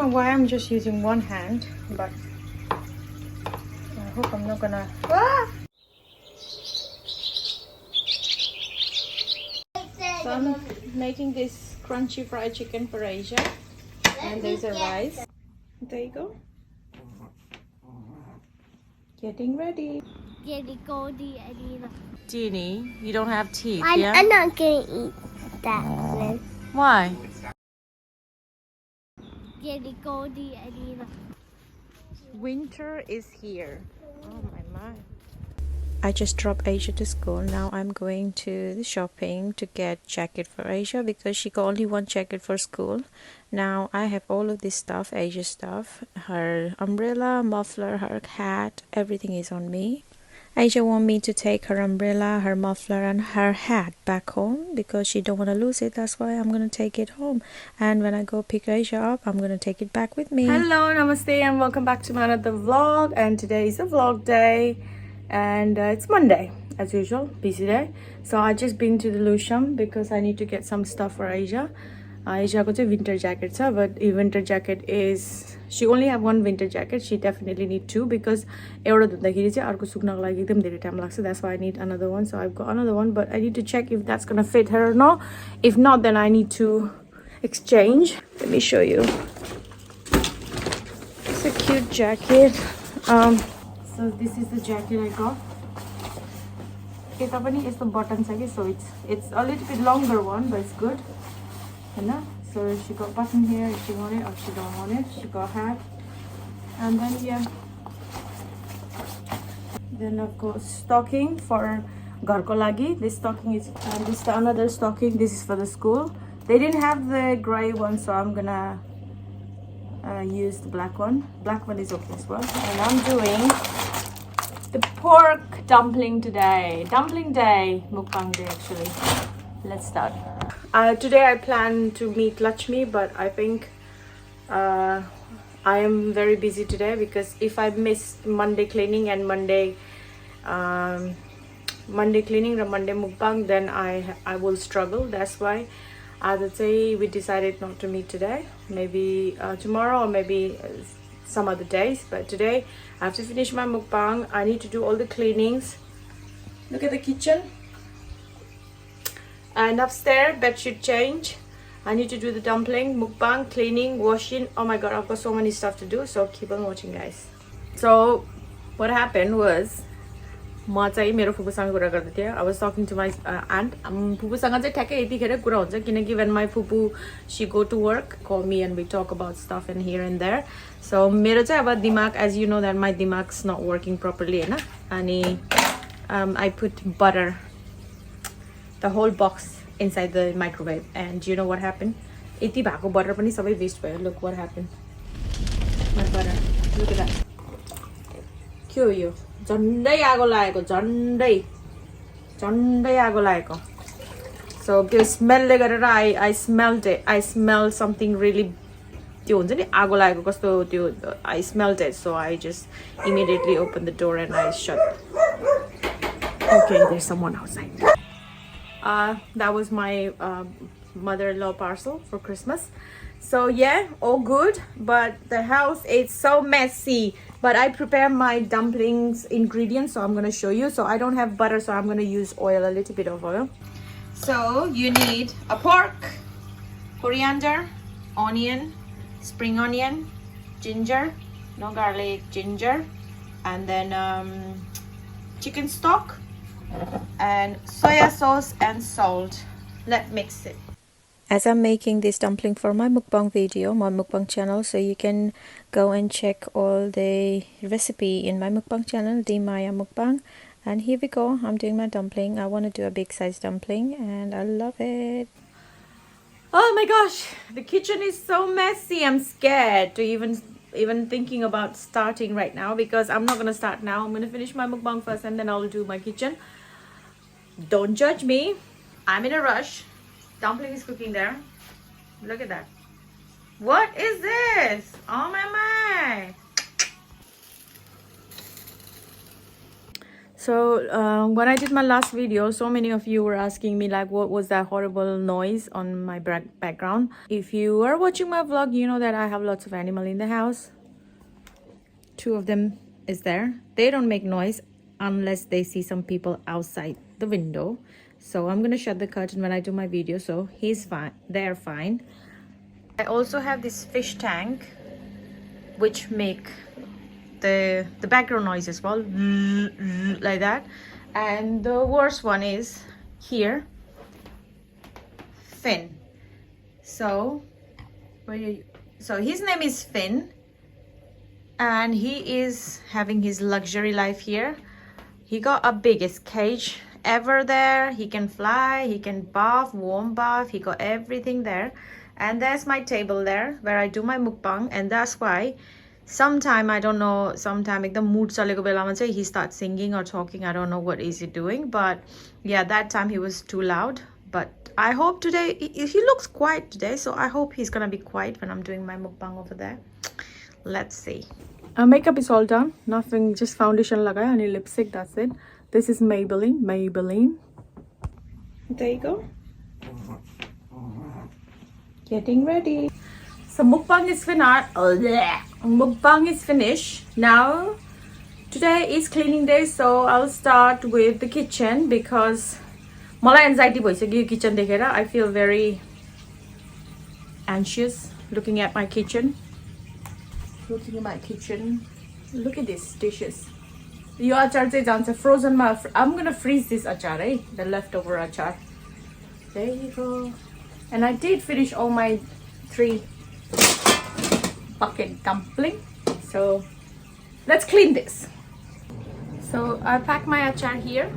know why I'm just using one hand, but I hope I'm not gonna... So I'm making this crunchy fried chicken for Asia, and there's a rice. There you go. Getting ready. Jeannie, you don't have teeth, yeah? I'm not gonna eat that one. Why? Winter is here. Oh my. I just dropped Asia to school. Now I'm going to the shopping to get jacket for Asia because she got only one jacket for school. Now I have all of this stuff, Asia stuff. Her umbrella, muffler, her hat, everything is on me. Asia want me to take her umbrella, her muffler and her hat back home because she don't want to lose it. That's why I'm going to take it home. And when I go pick Asia up, I'm going to take it back with me. Hello, namaste and welcome back to my another vlog. And today is a vlog day. And it's Monday as usual, busy day. So I just been to the Lusham because I need to get some stuff for Asia. Asia got a winter jacket, but a winter jacket is, she only have one winter jacket. She definitely need two because that's why I need another one. So I've got another one, but I need to check if that's gonna fit her or not. If not, then I need to exchange. Let me show you. It's a cute jacket. So this is the jacket I got. It's the button, so it's a little bit longer one, but it's good. So she got button here if she want it, or if she don't want it. She got hat, and then yeah. Then I've got stocking for garko lagi. This stocking is, and this is another stocking. This is for the school. They didn't have the gray one, so I'm gonna use the black one. Black one is okay as well. And I'm doing the pork dumpling today. Dumpling day, mukbang day actually. Let's start. Today I plan to meet Lakshmi, but I think I am very busy today because if I miss Monday cleaning and Monday cleaning or Monday mukbang, then I will struggle. That's why I would say we decided not to meet today. Maybe tomorrow or maybe some other days. But today I have to finish my mukbang. I need to do all the cleanings. Look at the kitchen. And upstairs, bedsheet change. I need to do the dumpling, mukbang, cleaning, washing. Oh my god, I've got so many stuff to do. So keep on watching, guys. So what happened was, I was talking to my aunt. When my fupu, she go to work, call me and we talk about stuff and here and there. So about dimak, as you know that my dimak's not working properly, and I put butter, the whole box inside the microwave, and you know what happened? Iti bako butter pani sabai waste bhayo. Look what happened. My butter. Look at that. Kyo yo? Jandai ago lageko, jandai ago lageko. So the smell le garera I smelled it. I smelled something really त्यो हुन्छ नि आगो लागेको कस्तो त्यो I smelled it, so I just immediately opened the door and I shut. Okay, there's someone outside. That was my mother-in-law parcel for Christmas. So yeah, all good, but the house is so messy. But I prepare my dumplings ingredients, so I'm gonna show you. So I don't have butter, so I'm gonna use oil, a little bit of oil. So you need a pork, coriander, onion, spring onion, ginger, no garlic, ginger, and then chicken stock, and soya sauce and salt. Let's mix it. As I'm making this dumpling for my mukbang video, my mukbang channel, so you can go and check all the recipe in my mukbang channel, Dmaya mukbang. And here we go. I'm doing my dumpling. I want to do a big size dumpling and I love it. Oh my gosh, the kitchen is so messy. I'm scared to even thinking about starting right now because I'm not gonna start now. I'm gonna finish my mukbang first and then I'll do my kitchen. Don't judge me. I'm in a rush. Dumpling is cooking there. Look at that. What is this? Oh my. So when I did my last video, so many of you were asking me like what was that horrible noise on my background. If you are watching my vlog, you know that I have lots of animal in the house. 2 of them is there. They don't make noise unless they see some people outside the window. So I'm gonna shut the curtain when I do my video, so he's fine, they're fine. I also have this fish tank which make the background noise as well, like that. And the worst one is here, Finn. So so his name is Finn, and he is having his luxury life here. He got a biggest cage ever there. He can fly, he can bath, warm bath, he got everything there. And there's my table there where I do my mukbang. And that's why sometime, I don't know, sometime the mood chaleko belama chai he starts singing or talking. I don't know what is he doing, but yeah, that time he was too loud. But I hope today he looks quiet today, so I hope he's gonna be quiet when I'm doing my mukbang over there. Let's see. Makeup is all done. Nothing, just foundation lagaya and lipstick, that's it. This is Maybelline. There you go. Getting ready. So mukbang is finished. Mukbang is finished. Now today is cleaning day, so I'll start with the kitchen because मलाई anxiety bhaisakyo kitchen देखेर. I feel very anxious looking at my kitchen. Looking at my kitchen. Look at these dishes. Yo achar chai jन्छ frozen ma. I'm gonna freeze this achar, the leftover achar. There you go. And I did finish all my 3 bucket dumpling. So let's clean this. So I pack my achar here,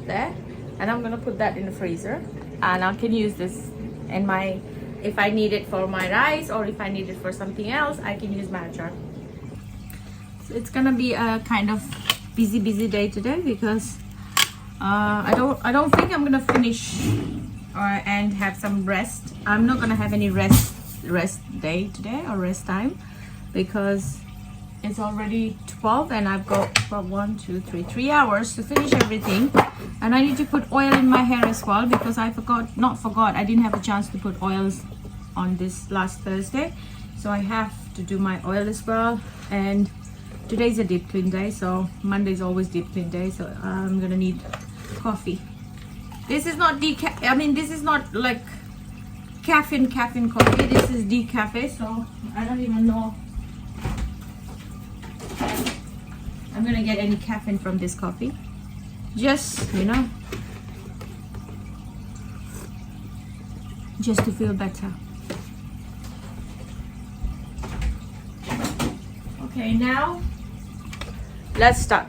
there, and I'm gonna put that in the freezer. And I can use this in my, if I need it for my rice or if I need it for something else, I can use my achar. So it's gonna be a kind of busy day today because I don't think I'm gonna finish and have some rest. I'm not gonna have any rest day today or rest time because it's already 12 and I've got 3 hours to finish everything. And I need to put oil in my hair as well because I I didn't have a chance to put oils on this last Thursday, so I have to do my oil as well. And today's a deep clean day, so Monday is always deep clean day, so I'm gonna need coffee. This is not this is not like caffeine coffee. This is decafe, so I don't even know I'm gonna get any caffeine from this coffee. Just, just to feel better. Okay, now let's start.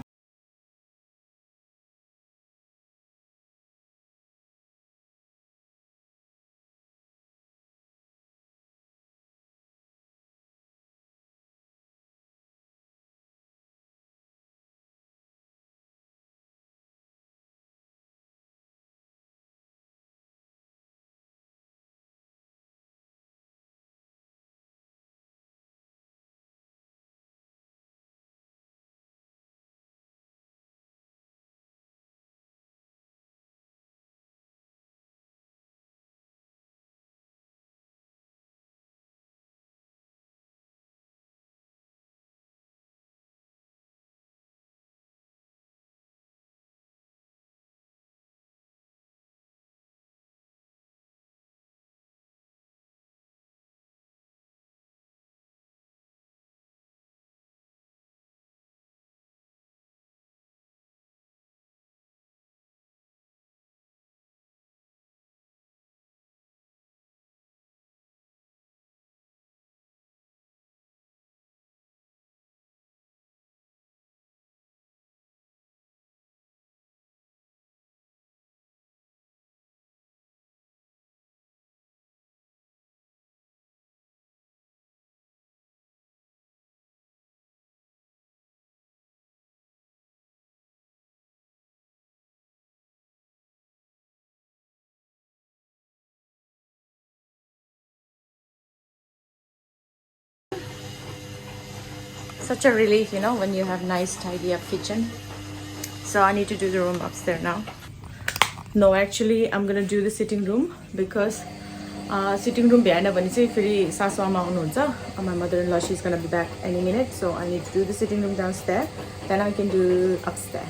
Such a relief, when you have nice tidy up kitchen. So I need to do the room upstairs now. No, actually I'm gonna do the sitting room because sitting room behind my mother-in-law, she's gonna be back any minute, so I need to do the sitting room downstairs, then I can do upstairs.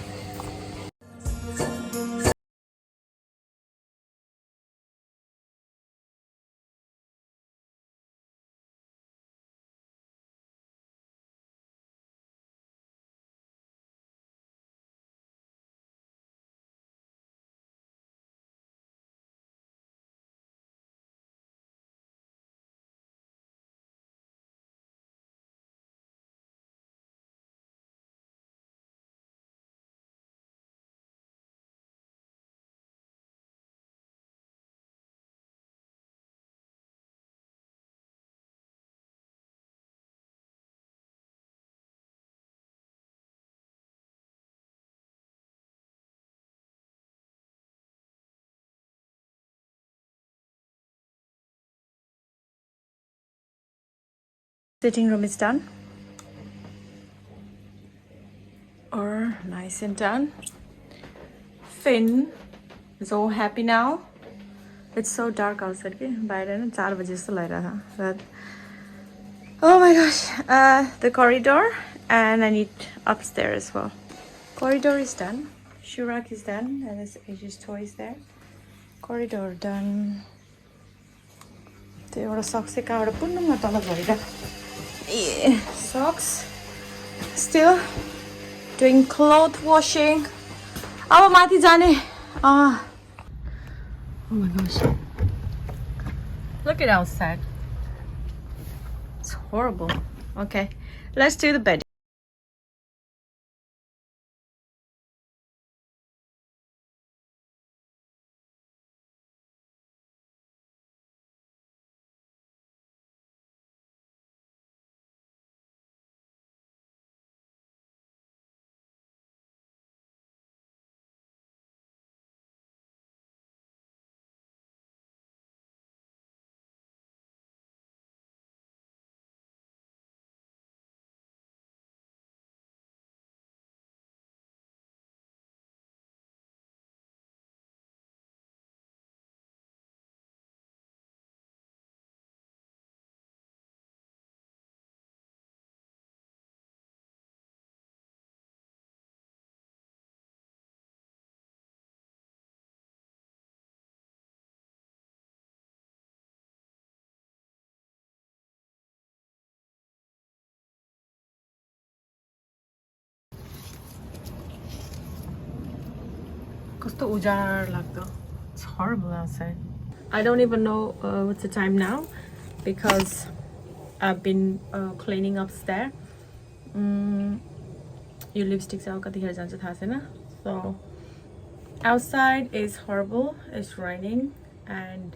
Sitting room is done, or nice and done. Finn is all happy now. It's so dark outside. But oh my gosh, the corridor, and I need upstairs as well. Corridor is done. Shurak is done, and there's Asia's toys there. Corridor done. Yeah, socks. Still doing cloth washing. Oh my gosh. Look at outside. It's horrible. Okay, let's do the bed. It's horrible outside. I don't even know what's the time now because I've been cleaning upstairs. Your lipsticks out so outside is horrible. It's raining and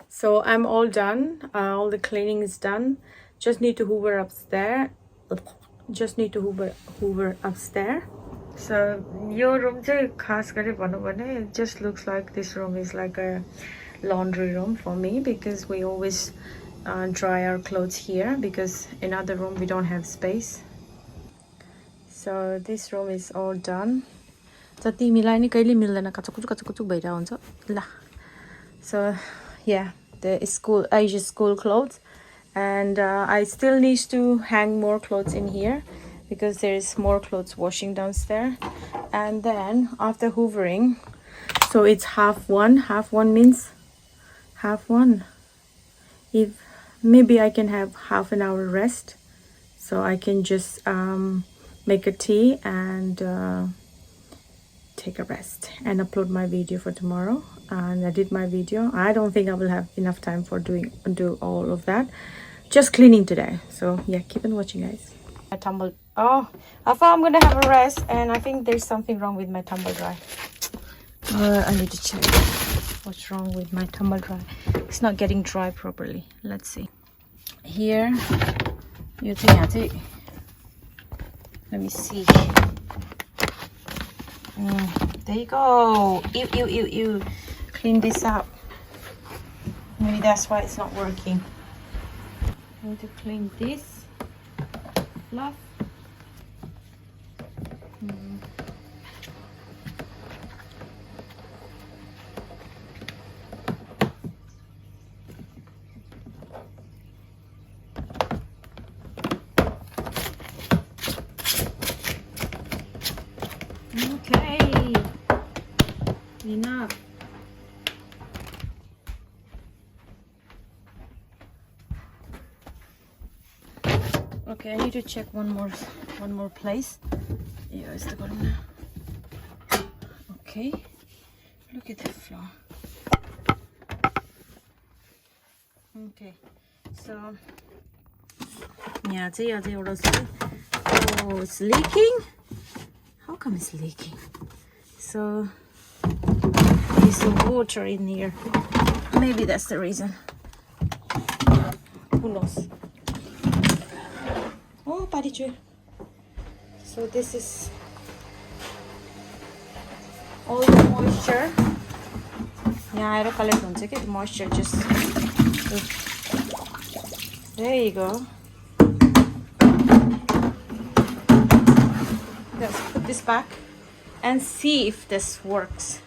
so I'm all done. All the cleaning is done. Just need to hoover upstairs. Hoover upstairs. So your room it just looks like this room is like a laundry room for me because we always dry our clothes here because in other room we don't have space. So this room is all done. So yeah, the school Asia's school clothes, and I still need to hang more clothes in here because there is more clothes washing downstairs. And then after hoovering, so it's half one means half one. If maybe I can have half an hour rest, so I can just make a tea and take a rest and upload my video for tomorrow and edit my video. I don't think I will have enough time for do all of that. Just cleaning today. So yeah, keep on watching, guys. I tumbled. Oh, I thought I'm gonna have a rest, and I think there's something wrong with my tumble dry. I need to check what's wrong with my tumble dry. It's not getting dry properly. Let's see. Here, you think let me see. There you go. Ew. Clean this up. Maybe that's why it's not working. I need to clean this fluff. Okay, enough. Okay, I need to check one more place. Yeah, it's the bottom now. Okay, look at the floor. Okay, so yeah, oh, it's leaking. How come it's leaking? So there's some water in here. Maybe that's the reason. Who knows? Oh, padichu. So this is all the moisture. Yeah, I don't collect on the moisture. Just there you go. Let's put this back and see if this works,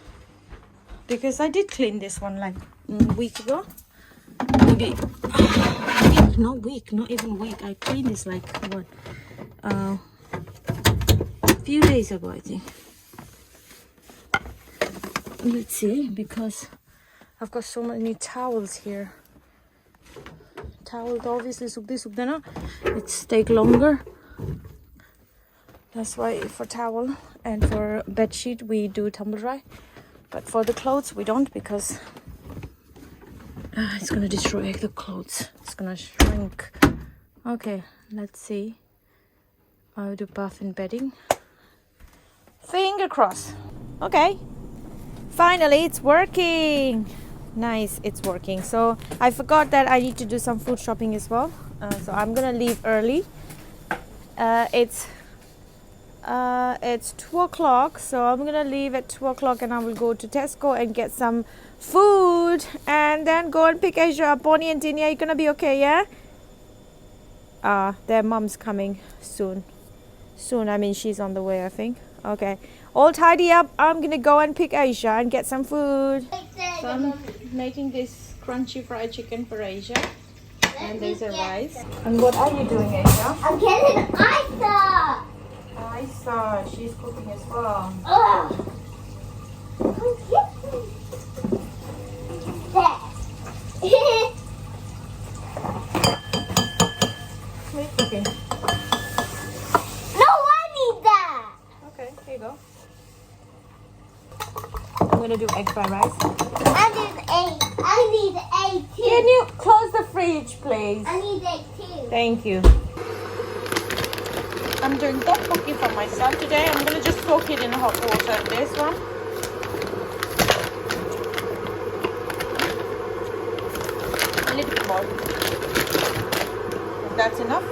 because I did clean this one like a week ago. Maybe not even week. I cleaned this like what, a few days ago, I think. Let's see, because I've got so many towels here. Towel obviously it's take longer. That's why for towel and for bed sheet we do tumble dry, but for the clothes we don't, because it's gonna destroy the clothes. It's gonna shrink. Okay, let's see. I'll do buff and bedding. Finger crossed. Okay, finally it's working. Nice, it's working. So I forgot that I need to do some food shopping as well. So I'm gonna leave early. It's 2 o'clock, so I'm gonna leave at 2 o'clock and I will go to Tesco and get some food and then go and pick Asia up. Bonnie and Dinia, you gonna be okay, yeah? Their mom's coming soon. I mean, she's on the way, I think. Okay, all tidy up. I'm gonna go and pick Asia and get some food. So I'm making this crunchy fried chicken for Asia. And there's a rice. And what are you doing, Asia? I'm getting Isa. Isa, she's cooking as well. Ugh. What are you cooking? No, I need that. Okay, here you go. I'm gonna do egg fried rice. I need egg too. Can you close the fridge, please? I need egg too. Thank you. I'm doing tteokbokki for myself today. I'm gonna just soak it in hot water. This one. A little bit more. If that's enough.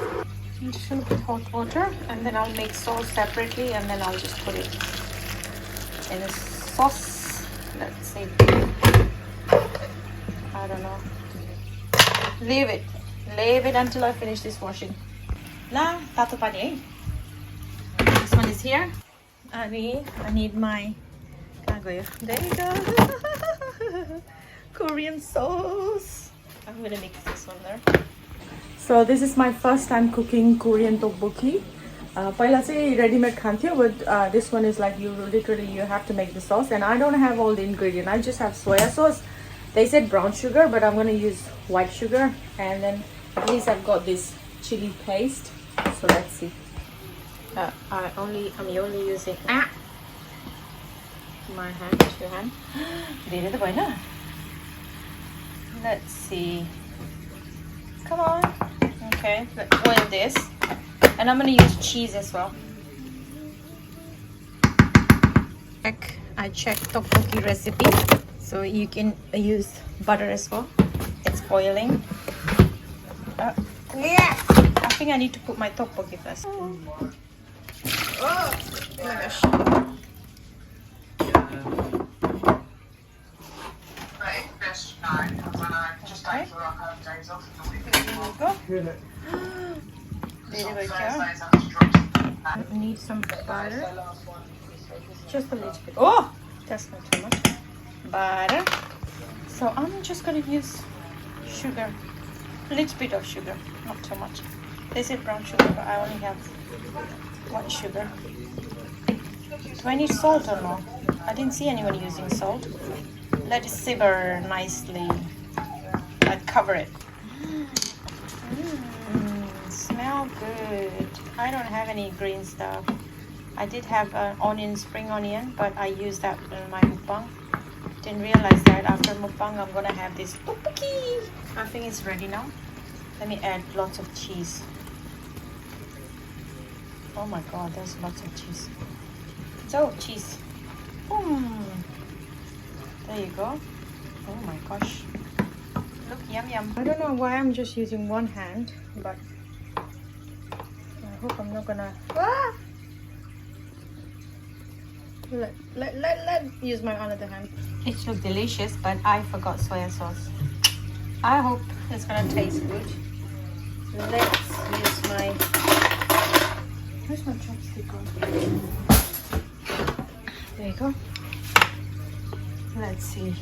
I'm just gonna put hot water and then I'll make sauce separately and then I'll just put it in a sauce. Let's see. I don't know. Leave it until I finish this washing. La, tato pani. This one is here. I need my. There you go. Korean sauce. I'm gonna mix this one there. So this is my first time cooking Korean tteokbokki. Paila चाहिँ ready-made खान्थ्यो, but this one is like you have to make the sauce, and I don't have all the ingredients. I just have soya sauce. They said brown sugar, but I'm gonna use white sugar, and then at least I've got this chili paste. So let's see. I'm only using my hand, 2 hands. Let's see. Come on. Okay, let's boil this, and I'm gonna use cheese as well. I checked tteokbokki recipe, so you can use butter as well. It's boiling. Yeah. I think I need to put my tteokbokki first. Oh my gosh. Okay. There you go. Need some butter. Just a little bit. Oh, that's not too much. Butter. So I'm just gonna use sugar. A little bit of sugar, not too much. They said brown sugar, but I only have white sugar. Do I need salt or no? I didn't see anyone using salt. Let it simmer nicely. I'd cover it. Smell good. I don't have any green stuff. I did have onion, spring onion, but I used that in my mukbang. Didn't realize that after mukbang I'm gonna have this tteokbokki. I think it's ready now. Let me add lots of cheese. Oh my god, there's lots of cheese. So cheese. Boom. There you go. Oh my gosh. Look, yum yum. I don't know why I'm just using one hand, but I hope I'm not gonna let use my other hand. It looks delicious, but I forgot soya sauce. I hope it's gonna taste good. Let's use my, where's my chopstick gone? There you go. Let's see.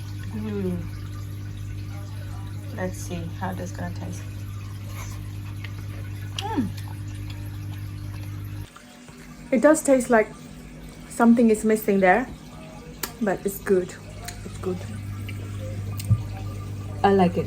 Let's see how this is gonna taste. It does taste like something is missing there, but it's good. It's good. I like it.